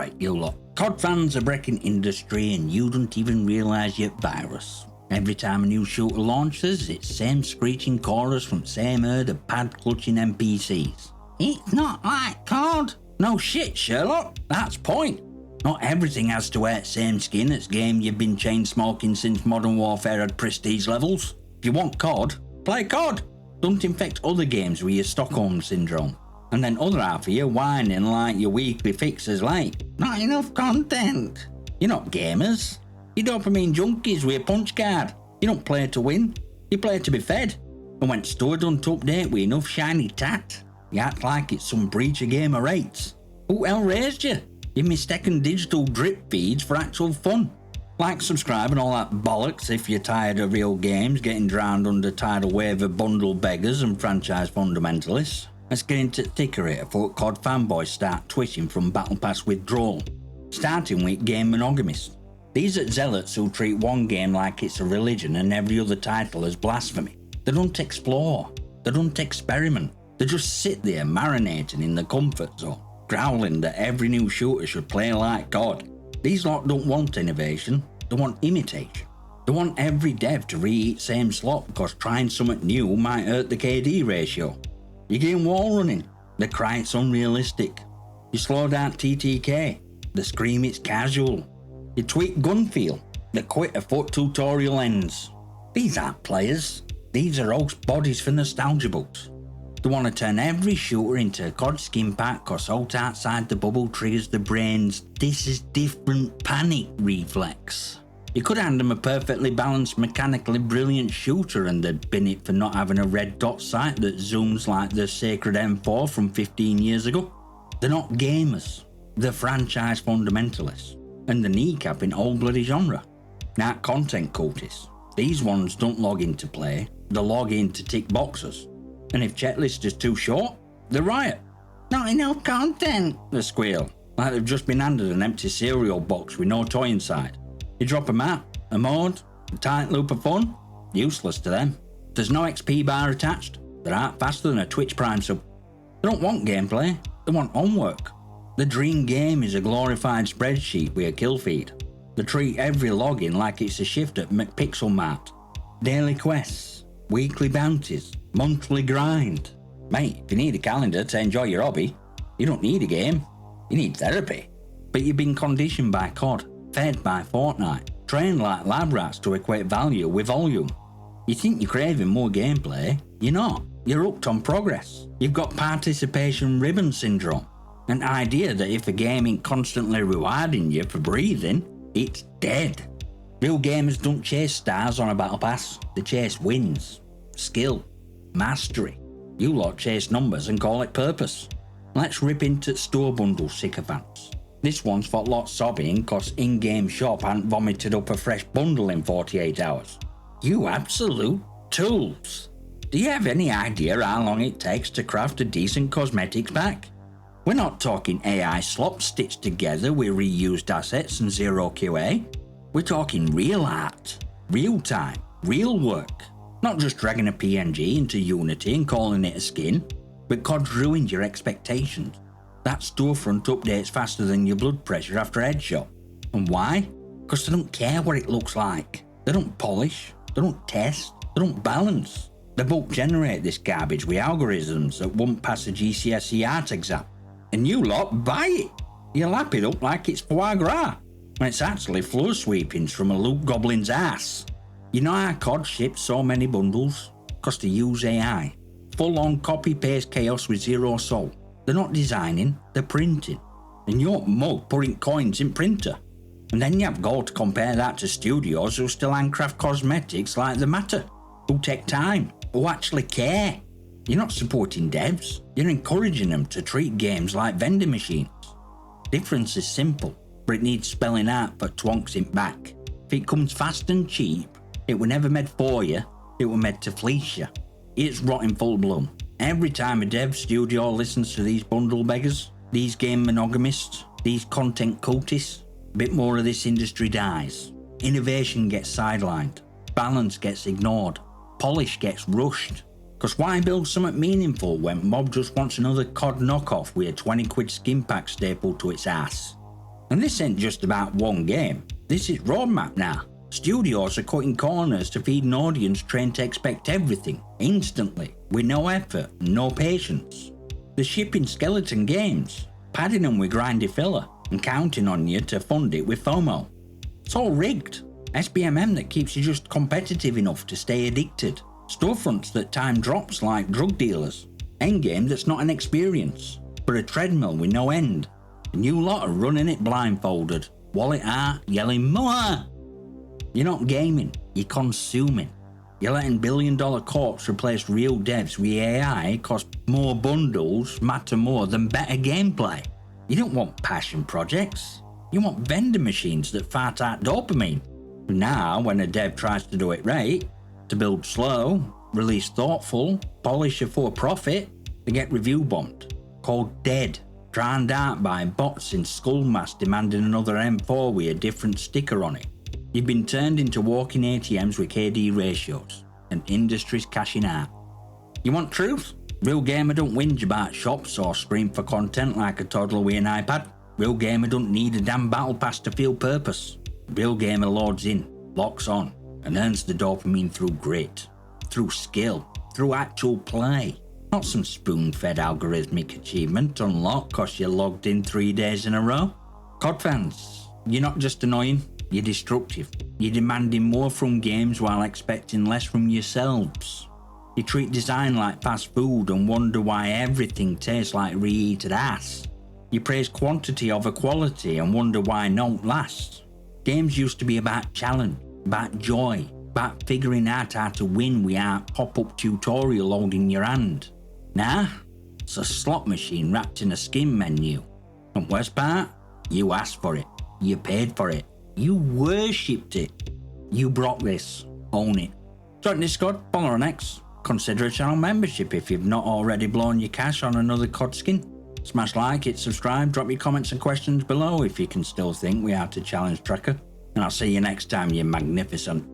Alright, you lot. COD fans are breaking industry and you don't even realise you're virus. Every time a new shooter launches, it's same screeching chorus from same herd of pad-clutching NPCs. It's not like COD. No shit, Sherlock. That's point. Not everything has to wear same skin as game you've been chain smoking since Modern Warfare had prestige levels. If you want COD, play COD. Don't infect other games with your Stockholm syndrome. And then other half of you whining like your weekly fix is late. Not enough content. You're not gamers. You're dopamine junkies with a punch card. You don't play to win. You play to be fed. And when store don't update with enough shiny tat, you act like it's some breach of gamer rates. Who hell raised you? You're mistaken digital drip feeds for actual fun. Like, subscribe and all that bollocks if you're tired of real games getting drowned under tidal wave of bundle beggars and franchise fundamentalists. Let's get into the thicker here before COD fanboys start twitching from Battle Pass withdrawal. Starting with game monogamists. These are zealots who treat one game like it's a religion and every other title as blasphemy. They don't explore. They don't experiment. They just sit there marinating in the comfort zone, growling that every new shooter should play like COD. These lot don't want innovation, they want imitation. They want every dev to re-eat same slot because trying something new might hurt the KD ratio. You're getting wall running, they cry it's unrealistic. You slow down TTK, they scream it's casual. You tweak gun feel, they quit a foot tutorial ends. These aren't players, these are host bodies for nostalgia books. They want to turn every shooter into a COD skin pack cause out outside the bubble triggers the brain's "this is different" panic reflex. You could hand them a perfectly balanced, mechanically brilliant shooter and they'd bin it for not having a red dot sight that zooms like the sacred M4 from 15 years ago. They're not gamers, they're franchise fundamentalists, and they're kneecapping old bloody genre. Now content cultists, these ones don't log in to play, they log in to tick boxes. And if checklist is too short, they riot. Not enough content, they squeal, like they've just been handed an empty cereal box with no toy inside. You drop a map, a mode, a tight loop of fun, useless to them. There's no XP bar attached, they're out faster than a Twitch Prime sub. They don't want gameplay, they want homework. The dream game is a glorified spreadsheet with a kill feed. They treat every login like it's a shift at McPixel Mart. Daily quests, weekly bounties, monthly grind. Mate, if you need a calendar to enjoy your hobby, you don't need a game, you need therapy. But you've been conditioned by COD, fed by Fortnite, trained like lab rats to equate value with volume. You think you're craving more gameplay, you're not. You're hooked on progress. You've got participation ribbon syndrome. An idea that if a game ain't constantly rewarding you for breathing, it's dead. Real gamers don't chase stars on a battle pass, they chase wins, skill, mastery. You lot chase numbers and call it purpose. Let's rip into store bundle sycophants. This one's for lots sobbing cause in-game shop hadn't vomited up a fresh bundle in 48 hours. You absolute tools. Do you have any idea how long it takes to craft a decent cosmetics pack? We're not talking AI slop stitched together with reused assets and zero QA. We're talking real art, real time, real work. Not just dragging a PNG into Unity and calling it a skin, but COD's ruined your expectations. That storefront updates faster than your blood pressure after a headshot. And why? Because they don't care what it looks like. They don't polish, they don't test, they don't balance. They bulk generate this garbage with algorithms that won't pass a GCSE art exam. And you lot buy it. You lap it up like it's foie gras, when it's actually floor sweepings from a Luke Goblin's ass. You know how COD ships so many bundles? Because they use AI. Full on copy paste chaos with zero soul. They're not designing, they're printing. And you're mug putting coins in printer. And then you have got to compare that to studios who still handcraft cosmetics like the matter, who take time, who actually care. You're not supporting devs, you're encouraging them to treat games like vending machines. Difference is simple, but it needs spelling out for twonks it back. If it comes fast and cheap, it were never made for you, it were made to fleece you. It's rotting full bloom. Every time a dev studio listens to these bundle beggars, these game monogamists, these content cultists, a bit more of this industry dies. Innovation gets sidelined, balance gets ignored, polish gets rushed. Cause why build something meaningful when mob just wants another COD knockoff with a 20 quid skin pack stapled to its ass? And this ain't just about one game, this is roadmap now. Studios are cutting corners to feed an audience trained to expect everything, instantly, with no effort, no patience. They're shipping skeleton games, padding them with grindy filler, and counting on you to fund it with FOMO. It's all rigged. SBMM that keeps you just competitive enough to stay addicted. Storefronts that time drops like drug dealers. Endgame that's not an experience, but a treadmill with no end. And you lot are running it blindfolded, wallet out, yelling more. You're not gaming, you're consuming. You're letting billion-dollar corps replace real devs with AI, cost more bundles, matter more than better gameplay. You don't want passion projects. You want vendor machines that fart out dopamine. Now, when a dev tries to do it right, to build slow, release thoughtful, polish a for profit, they get review bombed, called dead, drowned out by bots in Skullmask demanding another M4 with a different sticker on it. You've been turned into walking ATMs with KD ratios, and industry's cashing out. You want truth? Real gamer don't whinge about shops or scream for content like a toddler with an iPad. Real gamer don't need a damn battle pass to feel purpose. Real gamer loads in, locks on, and earns the dopamine through grit, through skill, through actual play. Not some spoon-fed algorithmic achievement unlocked cause you logged in 3 days in a row. COD fans, you're not just annoying, you're destructive. You're demanding more from games while expecting less from yourselves. You treat design like fast food and wonder why everything tastes like reheated ass. You praise quantity over quality and wonder why none lasts. Games used to be about challenge, about joy, about figuring out how to win without pop-up tutorial holding your hand. Nah, it's a slot machine wrapped in a skin menu. And worst part, you asked for it, you paid for it, you worshipped it. You brought this, own it. Join Discord, follow on X, consider a channel membership if you've not already blown your cash on another COD skin. Smash like, hit subscribe, drop your comments and questions below if you can still think we have to challenge Tracker. And I'll see you next time, you magnificent